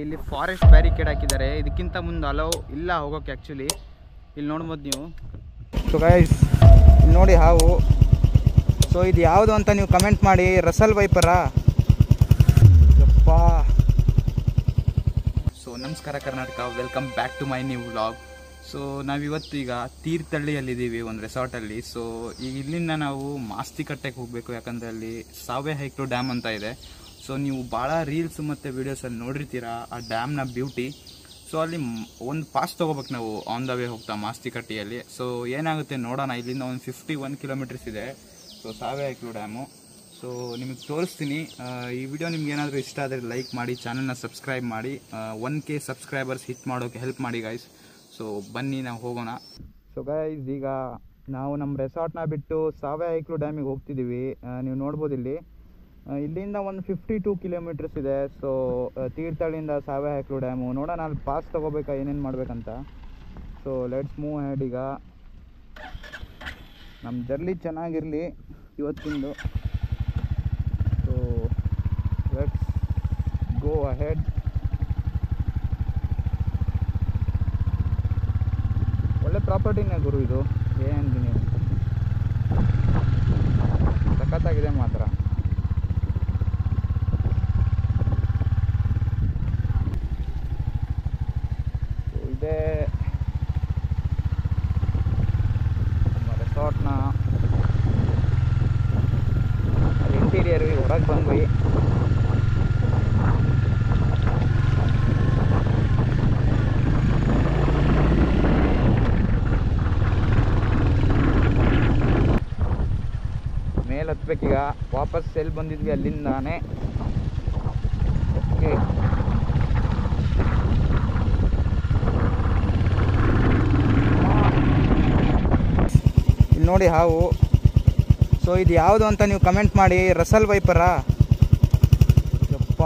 ಇಲ್ಲಿ forest barricade ಹಾಕಿದ್ದಾರೆ. ಇದಕ್ಕಿಂತ ಮುಂದೆ ಅಲೋ ಇಲ್ಲ ಹೋಗೋಕೆ. ಆ್ಯಕ್ಚುಲಿ ಇಲ್ಲಿ ನೋಡ್ಬೋದು ನೀವು. ಸೊ ಗೈಸ್ ಇಲ್ಲಿ ನೋಡಿ ಹಾವು. ಸೊ ಇದು ಯಾವುದು ಅಂತ ನೀವು ಕಮೆಂಟ್ ಮಾಡಿ. ರಸಲ್ ವೈಪರಾ? ಯಪ್ಪ. ಸೊ ನಮಸ್ಕಾರ Karnataka, welcome back to my new vlog. So ನಾವಿವತ್ತು ಈಗ ತೀರ್ಥಹಳ್ಳಿಯಲ್ಲಿದ್ದೀವಿ, ಒಂದು ರೆಸಾರ್ಟಲ್ಲಿ. ಸೊ ಈಗ ಇಲ್ಲಿಂದ ನಾವು ಮಾಸ್ತಿಕಟ್ಟೆಗೆ ಹೋಗಬೇಕು, ಯಾಕಂದರೆ ಅಲ್ಲಿ ಸಾವೆಹೈಕ್ಳು ಡ್ಯಾಮ್ ಅಂತ ಇದೆ. ಸೊ ನೀವು ಭಾಳ ರೀಲ್ಸ್ ಮತ್ತು ವೀಡಿಯೋಸಲ್ಲಿ ನೋಡಿರ್ತೀರ ಆ ಡ್ಯಾಮ್ನ ಬ್ಯೂಟಿ. ಸೊ ಅಲ್ಲಿ ಒಂದು ಪಾಸ್ ತೊಗೋಬೇಕು ನಾವು ಆನ್ ದ ವೇ ಹೋಗ್ತಾ ಮಾಸ್ತಿಕಟ್ಟೆಯಲ್ಲಿ. ಸೊ ಏನಾಗುತ್ತೆ ನೋಡೋಣ. ಇಲ್ಲಿಂದ ಒಂದು 51 ಕಿಲೋಮೀಟರ್ಸ್ ಇದೆ. So ಸಾವೆಹೈಕ್ಳು dam. ಸೊ ನಿಮಗೆ ತೋರಿಸ್ತೀನಿ. ಈ ವಿಡಿಯೋ ನಿಮ್ಗೆ ಏನಾದರೂ ಇಷ್ಟ ಆದರೆ ಲೈಕ್ ಮಾಡಿ, ಚಾನಲ್ನ ಸಬ್ಸ್ಕ್ರೈಬ್ ಮಾಡಿ. 1K ಸಬ್ಸ್ಕ್ರೈಬರ್ಸ್ ಹಿಟ್ ಮಾಡೋಕ್ಕೆ ಹೆಲ್ಪ್ ಮಾಡಿ ಗೈಸ್. ಸೊ ಬನ್ನಿ ನಾವು ಹೋಗೋಣ. ಸೊ ಗೈಸ್ ಈಗ ನಾವು ನಮ್ಮ ರೆಸಾರ್ಟ್ನ ಬಿಟ್ಟು ಸಾವೆಹೈಕ್ಳು ಡ್ಯಾಮಿಗೆ ಹೋಗ್ತಿದ್ದೀವಿ. ನೀವು ನೋಡ್ಬೋದು ಇಲ್ಲಿಂದ ಒಂದು 52 ಕಿಲೋಮೀಟರ್ಸ್ ಇದೆ. ಸೊ ತೀರ್ಥಹಳ್ಳಿಯಿಂದ ಸಾವೆಹೈಕ್ಳು ಡ್ಯಾಮು. ನೋಡೋಣ ಅಲ್ಲಿ ಪಾಸ್ ತೊಗೋಬೇಕಾ, ಏನೇನು ಮಾಡಬೇಕಂತ. So let's move head. ಈಗ ನಮ್ಮ ಜರ್ನಿ ಚೆನ್ನಾಗಿರಲಿ ಇವತ್ತಿಂದು. So let's go ahead. ಒಳ್ಳೆ ಪ್ರಾಪರ್ಟಿನೇ ಗುರು ಇದು, ಏನಂತೀನಿ, ಸಖತ್ತಾಗಿದೆ ಮಾತ್ರ. ಇದೇ ನಮ್ಮ ರೆಸಾರ್ಟ್ನ ಅದು ಇಂಟೀರಿಯರ್. ಹೊರಗೆ ಬಂದ್ವಿ. ಮೇಲೆ ಹತ್ಬೇಕೀಗ. ವಾಪಸ್ ಎಲ್ಲಿ ಬಂದಿದ್ವಿ ಅಲ್ಲಿಂದಾನೆ. ಓಕೆ, ಇಲ್ಲಿ ನೋಡಿ ಹಾವು. ಸೊ ಇದು ಯಾವುದು ಅಂತ ನೀವು ಕಮೆಂಟ್ ಮಾಡಿ. ರಸಲ್ ವೈಪರಾ? ಯಪ್ಪ.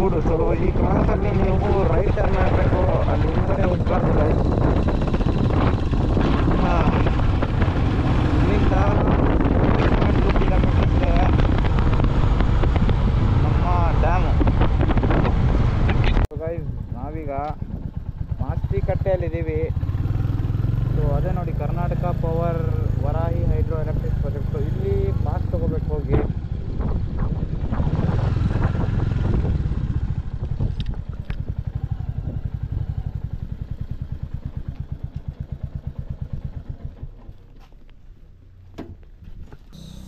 ಗುಡ್. ಸೊ ಈ ಕ್ರಾಸಲ್ಲಿ ನೀವು ರೈಟ್ ಟರ್ನ್ ಮಾಡಬೇಕು, ಅಲ್ಲಿ ಹಿಂದೆ ಹೋಗ್ಬಾರ್ದು ಗೈಸ್. ಇಲ್ಲಿಂದ 2 ಕಿಲೋಮೀಟರ್ಸ್ ನಮ್ಮ ಡ್ಯಾಮು. ಗೈಸ್ ನಾವೀಗ ಮಾಸ್ತಿಕಟ್ಟೆಯಲ್ಲಿದ್ದೀವಿ. ಸೊ ಅದೇ ನೋಡಿ Karnataka power Varahi hydro electric project. ಇಲ್ಲಿ ಪಾಸ್ ತೊಗೋಬೇಕು ಹೋಗಿ.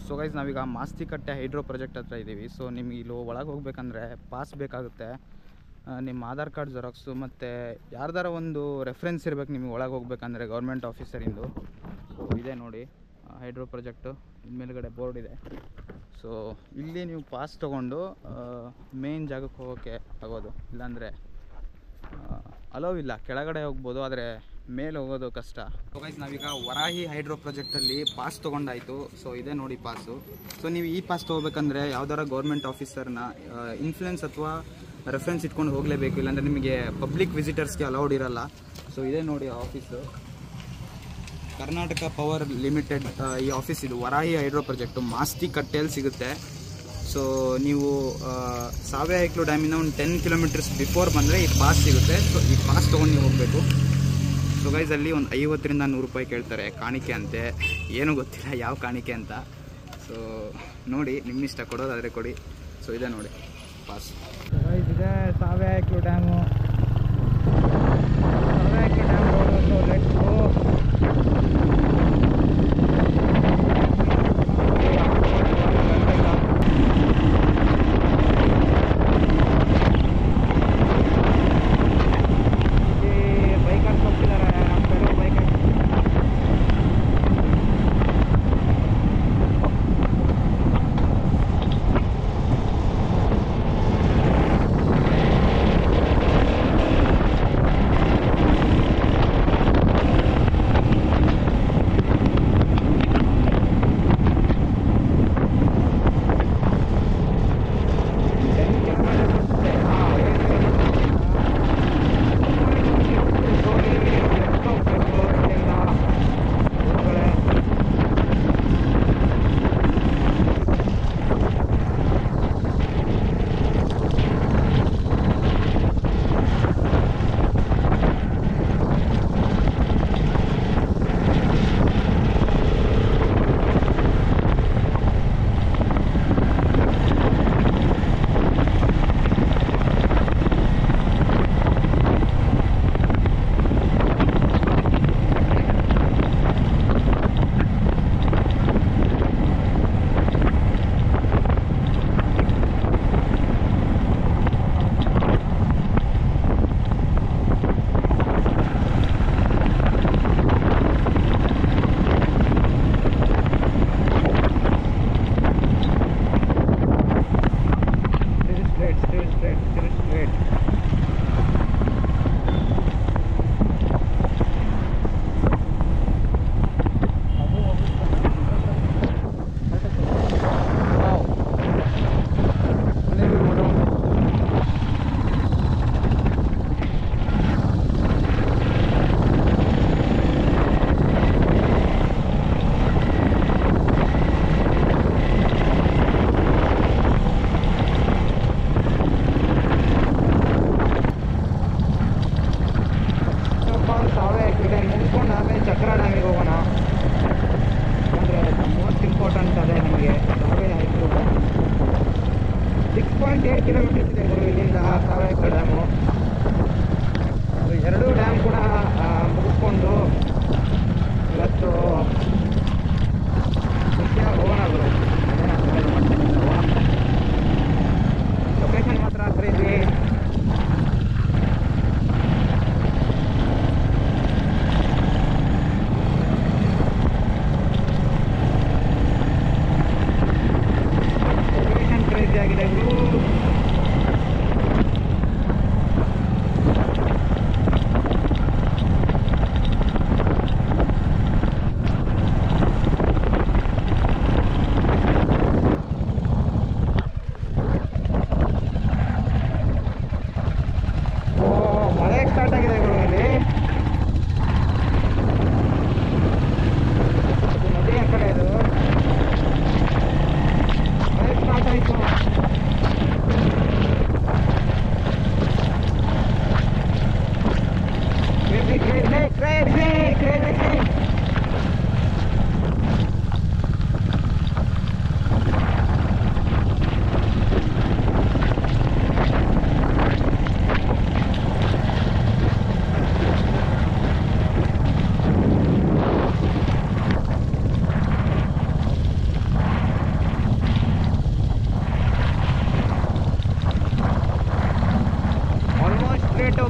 ಸೊ ಗೈಸ್ ನಾವೀಗ ಮಾಸ್ತಿಕಟ್ಟೆ ಹೈಡ್ರೋ ಪ್ರಾಜೆಕ್ಟ್ ಹತ್ರ ಇದ್ದೀವಿ. ಸೊ ನಿಮ್ಗೆ ಇಲ್ಲಿ ಒಳಗೆ ಹೋಗ್ಬೇಕಂದ್ರೆ ಪಾಸ್ ಬೇಕಾಗುತ್ತೆ, ನಿಮ್ಮ ಆಧಾರ್ ಕಾರ್ಡ್ ಜೆರಾಕ್ಸು ಮತ್ತು ಯಾರ್ದಾರ ಒಂದು ರೆಫರೆನ್ಸ್ ಇರಬೇಕು ನಿಮಗೆ ಒಳಗೆ ಹೋಗ್ಬೇಕಂದ್ರೆ ಗೌರ್ಮೆಂಟ್ ಆಫೀಸರಿಂದ. ಸೊ ಇದೆ ನೋಡಿ ಹೈಡ್ರೋ ಪ್ರಾಜೆಕ್ಟು, ಮೇಲ್ಗಡೆ ಬೋರ್ಡ್ ಇದೆ. ಸೊ ಇಲ್ಲಿ ನೀವು ಪಾಸ್ ತೊಗೊಂಡು ಮೇನ್ ಜಾಗಕ್ಕೆ ಹೋಗೋಕ್ಕೆ ಆಗೋದು, ಇಲ್ಲಾಂದರೆ ಅಲೋವ್ ಇಲ್ಲ. ಕೆಳಗಡೆ ಹೋಗ್ಬೋದು, ಆದರೆ ಮೇಲೆ ಹೋಗೋದು ಕಷ್ಟ. ಸೊ ಗೈಸ್ ನಾವೀಗ ವರಾಹಿ ಹೈಡ್ರೋ ಪ್ರಾಜೆಕ್ಟಲ್ಲಿ ಪಾಸ್ ತೊಗೊಂಡಾಯಿತು. ಸೊ ಇದೆ ನೋಡಿ ಪಾಸು. ಸೊ ನೀವು ಈ ಪಾಸ್ ತೊಗೋಬೇಕಂದ್ರೆ ಯಾವ್ದಾರ ಗೌರ್ಮೆಂಟ್ ಆಫೀಸರ್ನ ಇನ್ಫ್ಲುಯೆನ್ಸ್ ಅಥವಾ ರೆಫರೆನ್ಸ್ ಇಟ್ಕೊಂಡು ಹೋಗಲೇಬೇಕು, ಇಲ್ಲಾಂದರೆ ನಿಮಗೆ ಪಬ್ಲಿಕ್ ವಿಸಿಟರ್ಸ್ಗೆ ಅಲೌಡ್ ಇರಲ್ಲ. ಸೊ ಇದೇ ನೋಡಿ ಆಫೀಸು, ಕರ್ನಾಟಕ ಪವರ್ ಲಿಮಿಟೆಡ್ ಈ ಆಫೀಸ್. ಇದು ವರಾಹಿ ಹೈಡ್ರೋ ಪ್ರಾಜೆಕ್ಟು ಮಾಸ್ತಿಕಟ್ಟೆಯಲ್ಲಿ ಸಿಗುತ್ತೆ. ಸೊ ನೀವು ಸಾವೆ ಹೈಕ್ಲು ಡ್ಯಾಮಿಂದ ಒಂದು 10 ಕಿಲೋಮೀಟರ್ಸ್ ಬಿಫೋರ್ ಬಂದರೆ ಈ ಪಾಸ್ ಸಿಗುತ್ತೆ. ಸೊ ಈ ಪಾಸ್ ತೊಗೊಂಡು ನೀವು ಹೋಗಬೇಕು. ಸೊ ಗೈಸ್ ಅಲ್ಲಿ ಒಂದು 50ರಿಂದ 100 ರೂಪಾಯಿ ಕೇಳ್ತಾರೆ ಕಾಣಿಕೆ ಅಂತೆ, ಏನೂ ಗೊತ್ತಿಲ್ಲ ಯಾವ ಕಾಣಿಕೆ ಅಂತ. ಸೊ ನೋಡಿ ನಿಮ್ಮಿಷ್ಟ, ಕೊಡೋದಾದರೆ ಕೊಡಿ. ಸೊ ಇದೆ ನೋಡಿ ಪಾಸ್. ಗೈಸ್ ಇದೆ ಸಾವೆ ಹೈಕ್ಲು ಡ್ಯಾಮು. ಸಾವೆ ಹೈಕ್ಲು ಡ್ಯಾಮ್ ಹೋಗೋದು. Let's go.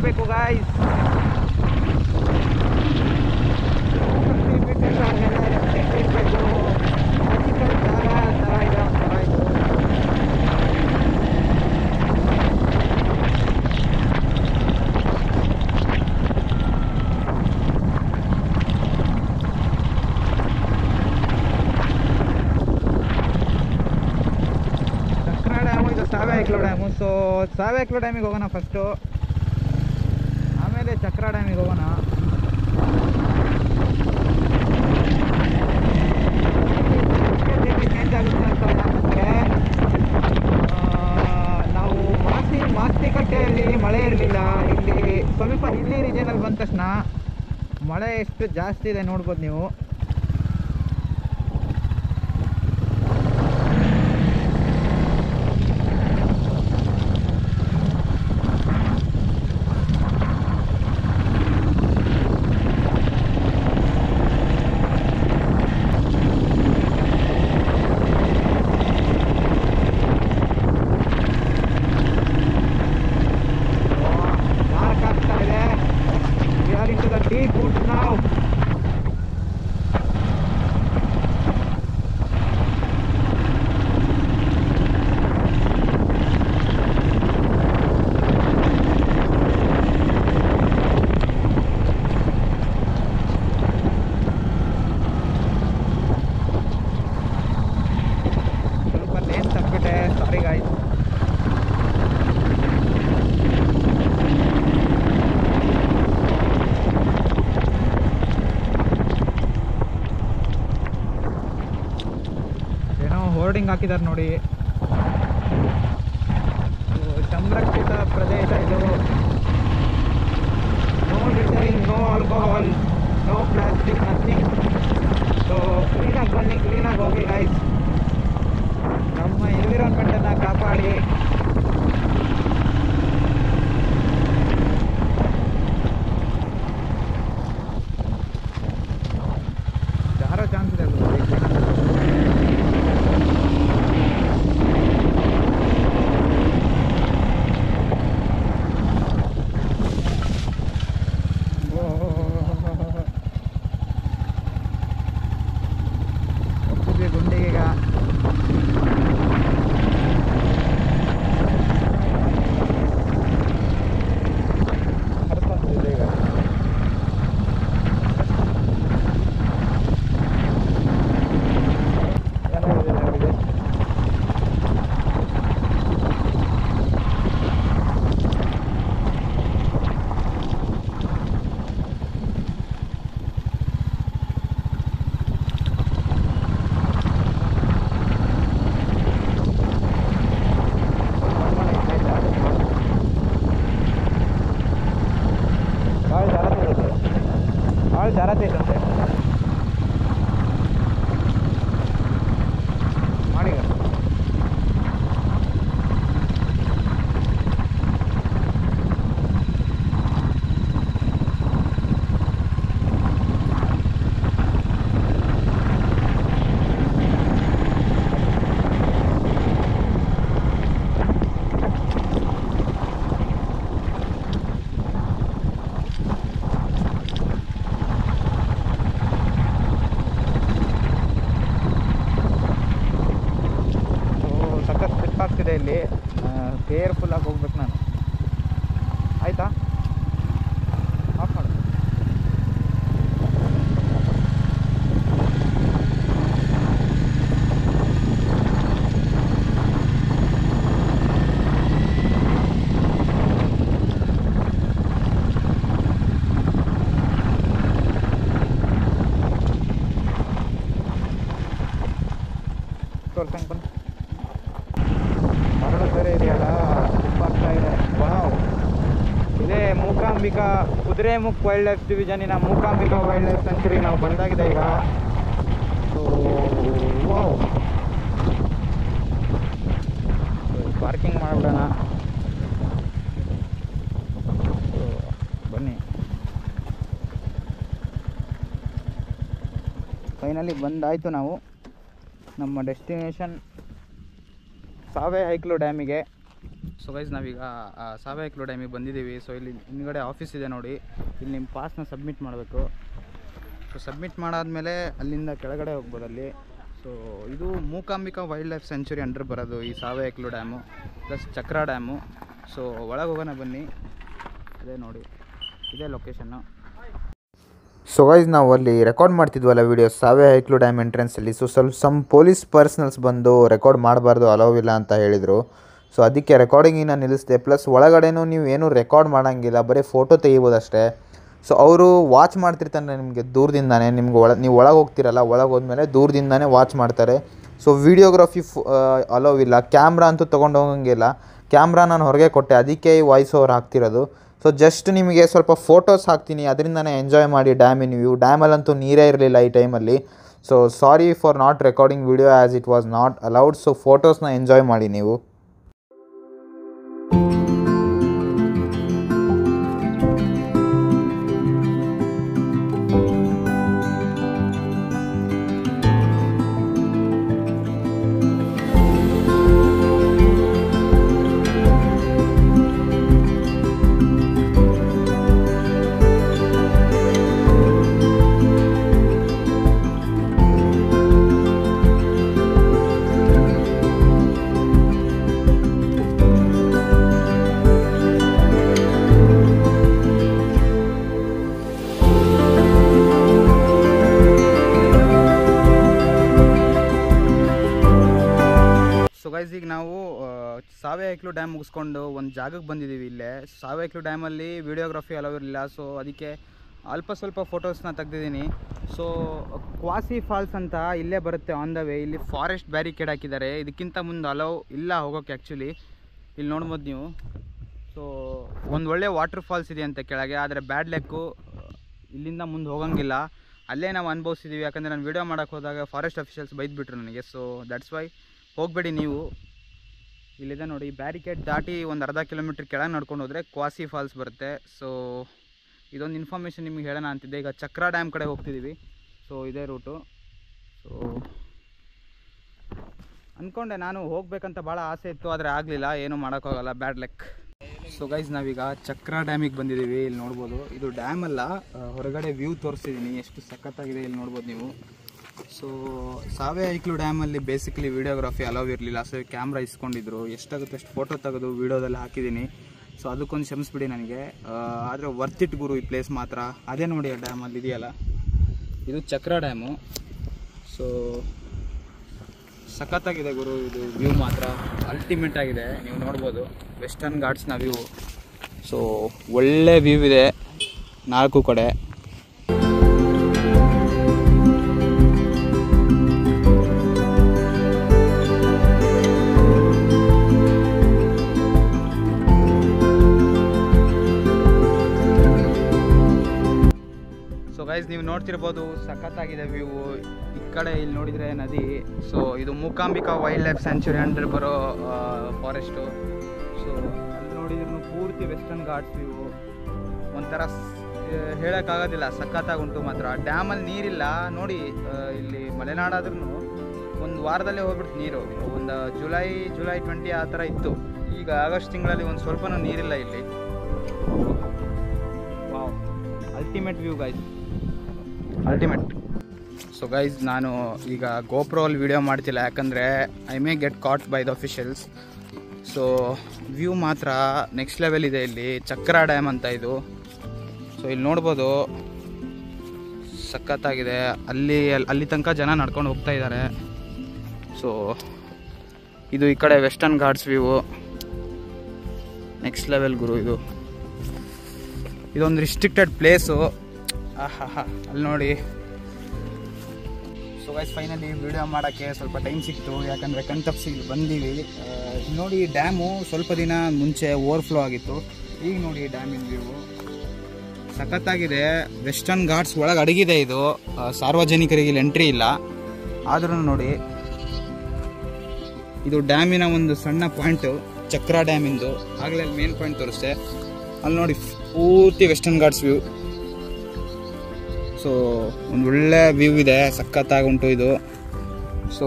ಹೋಗಬೇಕು ಗಾಯ್ಸ್. ಸಾವೇಕ್ಲು ಡ್ಯಾಮು. ಸೊ ಸಾವೇಕ್ಲು ಡ್ಯಾಮಿಗೆ ಹೋಗೋಣ ಫಸ್ಟು, ಆಮೇಲೆ ಚಕ್ರ ಡ್ಯಾಮಿಗೆ ಹೋಗೋಣ. ಚೇಂಜ್ ಆಗುತ್ತೆ ಅಂತ ಯಾಕಂದರೆ ನಾವು ಮಾಸ್ತಿಕಟ್ಟೆಯಲ್ಲಿ ಮಳೆ ಇರಲಿಲ್ಲ. ಇಲ್ಲಿ ಸ್ವಲ್ಪ ಇಲ್ಲಿ ರೀಜನಲ್ಲಿ ಬಂದ ತಕ್ಷಣ ಮಳೆ ಎಷ್ಟು ಜಾಸ್ತಿ ಇದೆ ನೋಡ್ಬೋದು ನೀವು. ಹೋರ್ಡಿಂಗ್ ಹಾಕಿದ್ದಾರೆ ನೋಡಿ. ಸಂರಕ್ಷಿತ ಪ್ರದೇಶ ಇದು. No littering, no alcohol, no plastic, nothing. So ಕ್ಲೀನಾಗಿ ಬನ್ನಿ, ಕ್ಲೀನಾಗಿ ಹೋಗಿ ಗೈಸ್. ನಮ್ಮ ಎನ್ವಿರಾನ್ಮೆಂಟನ್ನು ಕಾಪಾಡಿ. ಜಾರೋ ಚಾನ್ಸ್ ಇದೆ. ಗುಂಡಿಗೆ ಹರ್ಕೊಂತಿದೆ ಈಗ. ಏನಾಗಿದೆ ಅವರಿಗೆ? ಭಾಳ ಜಾರತೆ ಇಲ್ಲಂತೆ ಮಾಡಿ. ಆಗ್ತಿದೆ ಇಲ್ಲಿ. ಕೇರ್ಫುಲ್ಲಾಗಿ ಹೋಗ್ಬೇಕು ನಾನು. ಆಯಿತಾ? ಆಫ್ ಮಾಡು. ತೋರ್ಸಂಗೆ ಬನ್ನಿ. ಮರಳು ಬೇರೆ ಇದೆಯಲ್ಲ, ತುಪ್ಪಾಗ್ತಾ ಇದೆ. ವಾವ್, ಇದೇ ಮೂಕಾಂಬಿಕಾ ಕುದುರೆಮುಖ್ ವೈಲ್ಡ್ ಲೈಫ್ ಡಿವಿಷನಿನ ಮೂಕಾಂಬಿಕಾ ವೈಲ್ಡ್ ಲೈಫ್ ಸೆಂಚುರಿ ನಾವು ಬಂದಾಗಿದೆ ಈಗ. ಸೊ ವಾವ್, ಪಾರ್ಕಿಂಗ್ ಮಾಡಿಬಿಡೋಣ. ಬನ್ನಿ, ಫೈನಲಿ ಬಂದಾಯಿತು ನಾವು ನಮ್ಮ ಡೆಸ್ಟಿನೇಷನ್ ಸಾವೆ ಹೈಕ್ಲು ಡ್ಯಾಮಿಗೆ. ಸೊ ಗೈಸ್ ನಾವೀಗ ಸಾವಯವ ಡ್ಯಾಮಿಗೆ ಬಂದಿದ್ದೀವಿ. ಸೊ ಇಲ್ಲಿ ಹಿಂದ್ಗಡೆ ಆಫೀಸ್ ಇದೆ ನೋಡಿ, ಇಲ್ಲಿ ನಿಮ್ಮ ಪಾಸ್ನ ಸಬ್ಮಿಟ್ ಮಾಡಬೇಕು. ಸೊ ಸಬ್ಮಿಟ್ ಮಾಡಾದಮೇಲೆ ಅಲ್ಲಿಂದ ಕೆಳಗಡೆ ಹೋಗ್ಬೋದು ಅಲ್ಲಿ. ಸೊ ಇದು Mookambika wildlife century under ಬರೋದು ಈ ಸಾವಯವ ಡ್ಯಾಮು ಪ್ಲಸ್ ಚಕ್ರ ಡ್ಯಾಮು. ಸೊ ಒಳಗೆ ಹೋಗೋಣ ಬನ್ನಿ, ಅದೇ ನೋಡಿ ಇದೇ ಲೊಕೇಶನ್ನು. ಸೊ ಗೈಸ್ ನಾವು ಅಲ್ಲಿ ರೆಕಾರ್ಡ್ ಮಾಡ್ತಿದ್ವಲ್ಲ ವೀಡಿಯೋ ಸಾವಯವ ಡ್ಯಾಮ್ ಎಂಟ್ರೆನ್ಸಲ್ಲಿ. ಸೊ ಸಮ್ ಪೊಲೀಸ್ ಪರ್ಸನಲ್ಸ್ ಬಂದು ರೆಕಾರ್ಡ್ ಮಾಡಬಾರ್ದು, ಅಲೋವಿಲ್ಲ ಅಂತ ಹೇಳಿದರು. ಸೊ ಅದಕ್ಕೆ ರೆಕಾರ್ಡಿಂಗಿನ ನಿಲ್ಲಿಸಿದೆ. ಪ್ಲಸ್ ಒಳಗಡೆನೂ ನೀವು ಏನೂ ರೆಕಾರ್ಡ್ ಮಾಡೋಂಗಿಲ್ಲ, ಬರೀ ಫೋಟೋ ತೆಗಿಬೋದು ಅಷ್ಟೇ. ಸೊ ಅವರು ವಾಚ್ ಮಾಡ್ತಿರ್ತಾನೆ ನಿಮಗೆ ದೂರದಿಂದಾನೆ, ನಿಮ್ಗೆ ನೀವು ಒಳಗೆ ಹೋಗ್ತಿರಲ್ಲ, ಒಳಗೆ ಹೋದ್ಮೇಲೆ ದೂರದಿಂದಾನೇ ವಾಚ್ ಮಾಡ್ತಾರೆ. ಸೊ ವೀಡಿಯೋಗ್ರಫಿ ಅಲೋವಿಲ್ಲ, ಕ್ಯಾಮ್ರಾ ಅಂತೂ ತೊಗೊಂಡು ಹೋಗಂಗಿಲ್ಲ. ಕ್ಯಾಮ್ರಾ ನಾನು ಹೊರಗೆ ಕೊಟ್ಟೆ, ಅದಕ್ಕೆ ಈ ವಾಯ್ಸ್ ಓವರ್ ಹಾಕ್ತಿರೋದು. ಸೊ ಜಸ್ಟ್ ನಿಮಗೆ ಸ್ವಲ್ಪ ಫೋಟೋಸ್ ಹಾಕ್ತೀನಿ, ಅದರಿಂದನೇ ಎಂಜಾಯ್ ಮಾಡಿ ಡ್ಯಾಮಿನ ವ್ಯೂ. ಡ್ಯಾಮಲ್ಲಂತೂ ನೀರೇ ಇರಲಿಲ್ಲ ಈ ಟೈಮಲ್ಲಿ. So sorry for not recording video as it was not allowed. So ಫೋಟೋಸ್ನ ಎಂಜಾಯ್ ಮಾಡಿ ನೀವು. ಸೊ ಗೈಸ್ ಈಗ ನಾವು ಸಾವಯವ ಡ್ಯಾಮ್ ಮುಗಿಸ್ಕೊಂಡು ಒಂದು ಜಾಗಕ್ಕೆ ಬಂದಿದ್ದೀವಿ. ಇಲ್ಲೇ ಸಾವಯವ ಡ್ಯಾಮಲ್ಲಿ ವಿಡಿಯೋಗ್ರಫಿ ಅಲೋ ಇರಲಿಲ್ಲ, ಸೊ ಅದಕ್ಕೆ ಅಲ್ಪ ಸ್ವಲ್ಪ ಫೋಟೋಸ್ನ ತೆಗ್ದಿದ್ದೀನಿ. ಸೊ ಕ್ವಾಸಿ ಫಾಲ್ಸ್ ಅಂತ ಇಲ್ಲೇ ಬರುತ್ತೆ ಆನ್ ದ ವೇ. ಇಲ್ಲಿ ಫಾರೆಸ್ಟ್ ಬ್ಯಾರಿಕೇಡ್ ಹಾಕಿದ್ದಾರೆ, ಇದಕ್ಕಿಂತ ಮುಂದೆ ಅಲೋ ಇಲ್ಲ ಹೋಗೋಕ್ಕೆ. ಆ್ಯಕ್ಚುಲಿ ಇಲ್ಲಿ ನೋಡ್ಬೋದು ನೀವು. ಸೊ ಒಂದು ಒಳ್ಳೆ ವಾಟರ್ ಫಾಲ್ಸ್ ಇದೆ ಅಂತ ಕೆಳಗೆ, ಆದರೆ ಬ್ಯಾಡ್ ಲೆಕ್ಕು ಇಲ್ಲಿಂದ ಮುಂದೆ ಹೋಗೋಂಗಿಲ್ಲ. ಅಲ್ಲೇ ನಾವು ಅನುಭವಿಸಿದ್ದೀವಿ, ಯಾಕಂದರೆ ನಾನು ವೀಡಿಯೋ ಮಾಡೋಕ್ಕೆ ಹೋದಾಗ ಫಾರೆಸ್ಟ್ ಅಫಿಷಿಯಲ್ಸ್ ಬೈದ್ಬಿಟ್ರು ನನಗೆ. ಸೊ ದಟ್ಸ್ ವೈ ಹೋಗಬೇಡಿ ನೀವು. ಇಲ್ಲಿದೆ ನೋಡಿ, ಬ್ಯಾರಿಕೇಡ್ ದಾಟಿ ಒಂದು ಅರ್ಧ ಕಿಲೋಮೀಟ್ರ್ ಕೆಳಗೆ ನಡ್ಕೊಂಡು ಹೋದರೆ ಕ್ವಾಸಿ ಫಾಲ್ಸ್ ಬರುತ್ತೆ. ಸೊ ಇದೊಂದು ಇನ್ಫಾರ್ಮೇಷನ್ ನಿಮಗೆ ಹೇಳೋಣ ಅಂತಿದ್ದೆ. ಈಗ ಚಕ್ರ ಡ್ಯಾಮ್ ಕಡೆ ಹೋಗ್ತಿದ್ದೀವಿ. ಸೊ ಇದೇ ರೂಟು. ಸೊ ಅಂದ್ಕೊಂಡೆ ನಾನು ಹೋಗ್ಬೇಕಂತ ಭಾಳ ಆಸೆ ಇತ್ತು, ಆದರೆ ಆಗಲಿಲ್ಲ, ಏನೂ ಮಾಡೋಕ್ಕಾಗಲ್ಲ, ಬ್ಯಾಡ್ ಲೆಕ್. ಸೊ ಗೈಸ್ ನಾವೀಗ ಚಕ್ರ ಡ್ಯಾಮಿಗೆ ಬಂದಿದ್ದೀವಿ. ಇಲ್ಲಿ ನೋಡ್ಬೋದು, ಇದು ಡ್ಯಾಮ್ ಅಲ್ಲ, ಹೊರಗಡೆ ವ್ಯೂ ತೋರಿಸ್ತಿದ್ದೀನಿ, ಎಷ್ಟು ಸಖತ್ತಾಗಿದೆ ಇಲ್ಲಿ ನೋಡ್ಬೋದು ನೀವು. ಸೊ ಸಾವಯವ ಡ್ಯಾಮಲ್ಲಿ ಬೇಸಿಕಲಿ ವೀಡಿಯೋಗ್ರಫಿ ಅಲೋವ್ ಇರಲಿಲ್ಲ. ಸೊ ಕ್ಯಾಮ್ರಾ ಇಸ್ಕೊಂಡಿದ್ರು, ಎಷ್ಟಾಗುತ್ತೆ ಅಷ್ಟು ಫೋಟೋ ತೆಗೆದು ವೀಡಿಯೋದಲ್ಲಿ ಹಾಕಿದ್ದೀನಿ. ಸೊ ಅದಕ್ಕೊಂದು ಕ್ಷಮಿಸ್ಬಿಡಿ ನನಗೆ, ಆದರೆ ವರ್ತ್ ಇಟ್ ಗುರು ಈ ಪ್ಲೇಸ್ ಮಾತ್ರ. ಅದೇ ನೋಡಿ ಆ ಡ್ಯಾಮಲ್ಲಿ ಇದೆಯಲ್ಲ, ಇದು ಚಕ್ರ ಡ್ಯಾಮು. ಸೊ ಸಖತ್ತಾಗಿದೆ ಗುರು, ಇದು ವ್ಯೂ ಮಾತ್ರ ಅಲ್ಟಿಮೇಟ್ ಆಗಿದೆ. ನೀವು ನೋಡ್ಬೋದು ವೆಸ್ಟರ್ನ್ ಘಾಟ್ಸ್ನ ವ್ಯೂ. ಸೊ ಒಳ್ಳೆ ವ್ಯೂ ಇದೆ ನಾಲ್ಕು ಕಡೆ. ಗೈಸ್ ನೀವು ನೋಡ್ತಿರ್ಬೋದು, ಸಖತ್ತಾಗಿದೆ ವ್ಯೂ. ಈ ಕಡೆ ಇಲ್ಲಿ ನೋಡಿದರೆ ನದಿ. ಸೊ ಇದು Mookambika wild life sanctuary under ಬರೋ ಫಾರೆಸ್ಟು. ಸೊ ಅಲ್ಲಿ ನೋಡಿದ್ರು ಪೂರ್ತಿ ವೆಸ್ಟರ್ನ್ ಘಾಟ್ಸ್ ವ್ಯೂ. ಒಂಥರ ಹೇಳೋಕ್ಕಾಗೋದಿಲ್ಲ, ಸಖತ್ತಾಗಿ ಉಂಟು ಮಾತ್ರ. ಡ್ಯಾಮಲ್ಲಿ ನೀರಿಲ್ಲ ನೋಡಿ, ಇಲ್ಲಿ ಮಲೆನಾಡಾದ್ರೂ ಒಂದು ವಾರದಲ್ಲೇ ಹೋಗ್ಬಿಡ್ತು ನೀರು. ಒಂದು ಜುಲೈ 20 ಆ ಥರ ಇತ್ತು. ಈಗ ಆಗಸ್ಟ್ ತಿಂಗಳಲ್ಲಿ ಒಂದು ಸ್ವಲ್ಪನೂ ನೀರಿಲ್ಲ ಇಲ್ಲಿ. Wow, ultimate view guys, ultimate. So guys ನಾನು ಈಗ ಗೋಪ್ರೋಲ್ಲಿ ವೀಡಿಯೋ ಮಾಡ್ತಿಲ್ಲ, ಯಾಕಂದರೆ I may get caught by the officials. So view ಮಾತ್ರ ನೆಕ್ಸ್ಟ್ ಲೆವೆಲ್ ಇದೆ ಇಲ್ಲಿ. ಚಕ್ರ ಡ್ಯಾಮ್ ಅಂತ ಇದು. ಸೊ ಇಲ್ಲಿ ನೋಡ್ಬೋದು, ಸಖತ್ತಾಗಿದೆ. ಅಲ್ಲಿ ತನಕ ಜನ ನಡ್ಕೊಂಡು ಹೋಗ್ತಾ ಇದ್ದಾರೆ. ಸೊ ಇದು ಈ ಕಡೆ western ghats view, next level ಗುರು. ಇದೊಂದು ರಿಸ್ಟ್ರಿಕ್ಟೆಡ್ ಪ್ಲೇಸು. ಅಲ್ಲಿ ನೋಡಿ. ಸೊ ಗೈಸ್ ಫೈನಲಿ ವಿಡಿಯೋ ಮಾಡೋಕ್ಕೆ ಸ್ವಲ್ಪ ಟೈಮ್ ಸಿಕ್ತು, ಯಾಕಂದರೆ ಕಣ್ತಪ್ಸಿಗೆ ಬಂದೀವಿ. ನೋಡಿ ಡ್ಯಾಮು ಸ್ವಲ್ಪ ದಿನ ಮುಂಚೆ ಓವರ್ಫ್ಲೋ ಆಗಿತ್ತು. ಈಗ ನೋಡಿ ಡ್ಯಾಮಿನ ವ್ಯೂ ಸಖತ್ತಾಗಿದೆ. ವೆಸ್ಟರ್ನ್ ಘಾಟ್ಸ್ ಒಳಗೆ ಅಡಗಿದೆ ಇದು. ಸಾರ್ವಜನಿಕರಿಗೆ ಇಲ್ಲಿ ಎಂಟ್ರಿ ಇಲ್ಲ, ಆದ್ರೂ ನೋಡಿ ಇದು ಡ್ಯಾಮಿನ ಒಂದು ಸಣ್ಣ ಪಾಯಿಂಟು, ಚಕ್ರ ಡ್ಯಾಮಿಂದು. ಆಗಲೇ ಅಲ್ಲಿ ಮೇನ್ ಪಾಯಿಂಟ್ ತೋರಿಸ್ತೆ. ಅಲ್ಲಿ ನೋಡಿ ಪೂರ್ತಿ ವೆಸ್ಟರ್ನ್ ಘಾಟ್ಸ್ ವ್ಯೂ. ಸೊ ಒಂದು ಒಳ್ಳೆ ವ್ಯೂ ಇದೆ, ಸಖತ್ತಾಗಿ ಉಂಟು ಇದು. ಸೊ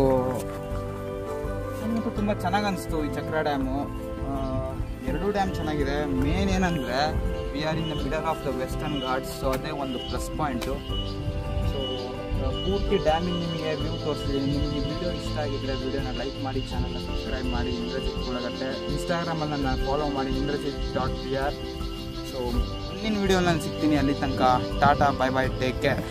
ನನಗೂ ತುಂಬ ಚೆನ್ನಾಗಿ ಅನಿಸ್ತು ಈ ಚಕ್ರ ಡ್ಯಾಮು. ಡ್ಯಾಮ್ ಚೆನ್ನಾಗಿದೆ. ಮೇನ್ ಏನಂದರೆ we are in the middle of the western Ghats. So ಅದೇ ಒಂದು ಪ್ಲಸ್ ಪಾಯಿಂಟು. ಸೊ ಪೂರ್ತಿ ಡ್ಯಾಮಿಂಗ್ ನಿಮಗೆ ವ್ಯೂ ತೋರಿಸಿದ್ದೀನಿ. ನಿಮಗೆ ವಿಡಿಯೋ ಇಷ್ಟ ಆಗಿದ್ದರೆ ವಿಡಿಯೋನ ಲೈಕ್ ಮಾಡಿ, ಚಾನಲ್ನ ಸಬ್ಸ್ಕ್ರೈಬ್ ಮಾಡಿ. ಇಂದ್ರಜಿತ್ ಕುಳಗಟ್ಟೆ ಇನ್ಸ್ಟಾಗ್ರಾಮಲ್ಲಿ ನನ್ನ ಫಾಲೋ ಮಾಡಿ, indrajit.pr. ಸೊ ಮುಂದಿನ ವಿಡಿಯೋನಲ್ಲಿ ನಾನು ಸಿಗ್ತೀನಿ. ಅಲ್ಲಿ ತನಕ Tata, bye bye, take care.